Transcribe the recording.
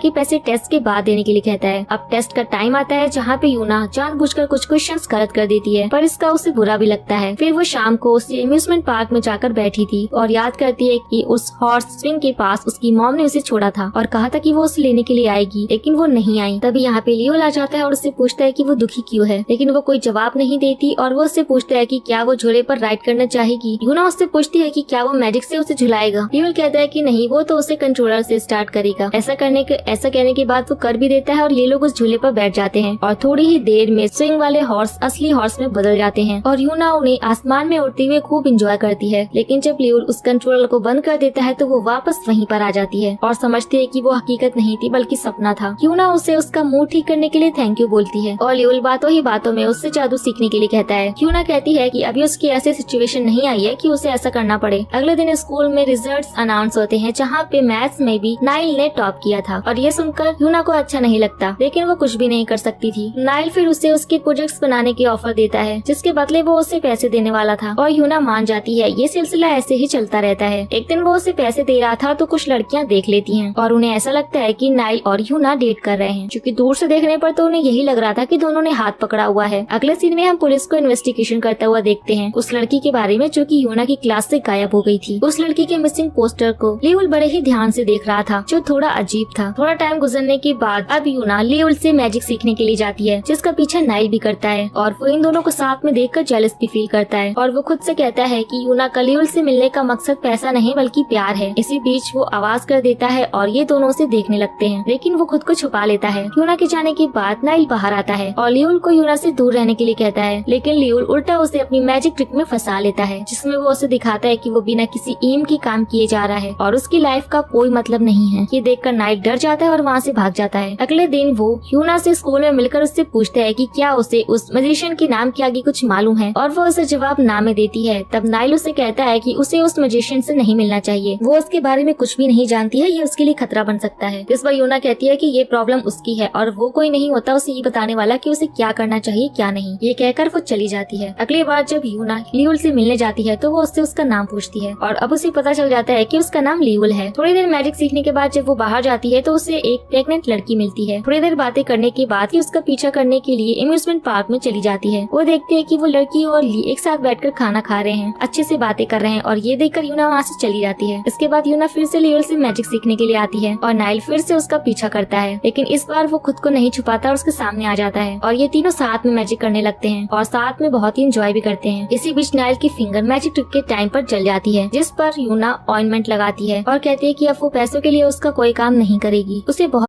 बाकी पैसे टेस्ट के बाद देने के लिए कहता है। अब टेस्ट का टाइम आता है जहाँ पे यूना जानबूझकर कुछ क्वेश्चंस गलत कर देती है, पर इसका उसे बुरा भी लगता है। फिर वो शाम को उस एम्यूजमेंट पार्क में जाकर बैठी थी और याद करती है कि उस हॉर्स स्विंग के पास उसकी मॉम ने उसे छोड़ा था और कहा था कि वो उसे लेने के लिए आएगी, लेकिन वो नहीं आई। तभी यहाँ पे लियोल आ जाता है और उससे पूछता है कि वो दुखी क्यों है, लेकिन वो कोई जवाब नहीं देती और वो उससे पूछता है कि क्या वो झूले पर राइड करना चाहेगी। यूना उससे पूछती है कि क्या वो मैजिक से उसे झुलाएगा। लियोल कहता है कि नहीं, वो तो उसे कंट्रोलर से स्टार्ट करेगा। ऐसा कहने के बाद वो कर भी देता है और ये लोग उस झूले पर बैठ जाते हैं और थोड़ी ही देर में स्विंग वाले हॉर्स असली हॉर्स में बदल जाते हैं और यूना उन्हें आसमान में उड़ते हुए खूब एंजॉय करती है। लेकिन जब लियोल उस कंट्रोलर को बंद कर देता है तो वो वापस वहीं पर आ जाती है और समझती है कि वो हकीकत नहीं थी बल्कि सपना था। यूना उसे उसका मूड ठीक करने के लिए थैंक यू बोलती है और लियोल बातों ही बातों में उससे जादू सीखने के लिए कहता है। यूना कहती है कि अभी उसकी ऐसी सिचुएशन नहीं आई है कि उसे ऐसा करना पड़े। अगले दिन स्कूल में रिजल्ट्स अनाउंस होते हैं जहाँ पे मैथ्स में भी नाइल ने टॉप किया था और ये सुनकर यूना को अच्छा नहीं लगता, लेकिन वो कुछ भी नहीं कर सकती थी। नाइल फिर उसे उसके प्रोजेक्ट्स बनाने की ऑफर देता है जिसके बदले वो उसे पैसे देने वाला था और यूना मान जाती है। ये सिलसिला ऐसे ही चलता रहता है। एक दिन वो उसे पैसे दे रहा था तो कुछ लड़कियां देख लेती हैं और उन्हें ऐसा लगता है कि नाइल और यूना डेट कर रहे हैं, क्योंकि दूर से देखने पर तो उन्हें यही लग रहा था कि दोनों ने हाथ पकड़ा हुआ है। अगले सीन में हम पुलिस को इन्वेस्टिगेशन करता हुआ देखते हैं उस लड़की के बारे में जो कि यूना की क्लास से गायब हो गई थी। उस लड़की के मिसिंग पोस्टर को लियोल बड़े ही ध्यान से देख रहा था जो थोड़ा अजीब था। थोड़ा टाइम गुजरने के बाद अब यूना लियोल से मैजिक सीखने के लिए जाती है जिसका पीछा नाइल भी करता है और वो इन दोनों को साथ में देखकर जेलस भी फील करता है और वो खुद से कहता है कि यूना का लियोल से मिलने का मकसद पैसा नहीं बल्कि प्यार है। इसी बीच वो आवाज कर देता है और ये दोनों उसे देखने लगते हैं, लेकिन वो खुद को छुपा लेता है। यूना के जाने के बाद नाइल बाहर आता है और लियोल को यूना से दूर रहने के लिए कहता है, लेकिन लियोल उल्टा उसे अपनी मैजिक ट्रिक में फंसा लेता है जिसमें वो उसे दिखाता है कि वो बिना किसी एम के काम किए जा रहा है और उसकी लाइफ का कोई मतलब नहीं है। ये देखकर नाइल डर जाता है और वहाँ से भाग जाता है। अगले दिन वो यूना से स्कूल में मिलकर उससे पूछता है कि क्या उसे उस मैजिशियन के नाम के आगे कुछ मालूम है और वो उसे जवाब ना में देती है। तब नाइल उसे कहता है कि उसे उस मैजिशियन से नहीं मिलना चाहिए, वो उसके बारे में कुछ भी नहीं जानती है, ये उसके लिए खतरा बन सकता है। इस पर यूना कहती है कि ये प्रॉब्लम उसकी है और वो कोई नहीं होता उसे ये बताने वाला कि उसे क्या करना चाहिए क्या नहीं। ये कहकर वो चली जाती है। अगली बार जब यूना लियोल से मिलने जाती है तो वो उससे उसका नाम पूछती है और अब उसे पता चल जाता है कि उसका नाम लियोल है। थोड़ी देर मैजिक सीखने के बाद जब वो बाहर जाती है तो उसे एक प्रेग्नेंट लड़की मिलती है। थोड़ी देर बातें करने के बाद ही उसका पीछा करने के लिए एम्यूजमेंट पार्क में चली जाती है। वो देखते है कि वो लड़की और ली एक साथ बैठकर खाना खा रहे हैं, अच्छे से बातें कर रहे हैं और ये देखकर यूना वहाँ से चली जाती है। इसके बाद यूना फिर से लियोल से मैजिक सीखने के लिए आती है और नाइल फिर से उसका पीछा करता है, लेकिन इस बार वो खुद को नहीं छुपाता और उसके सामने आ जाता है और ये तीनों साथ में मैजिक करने लगते हैं और साथ में बहुत ही एंजॉय भी करते हैं। इसी बीच नाइल की फिंगर मैजिक ट्रिक के टाइम पर जल जाती है जिस पर यूना ऑइंटमेंट लगाती है और कहती है कि अब वो पैसों के लिए उसका कोई काम नहीं करेगी। उसे बहुत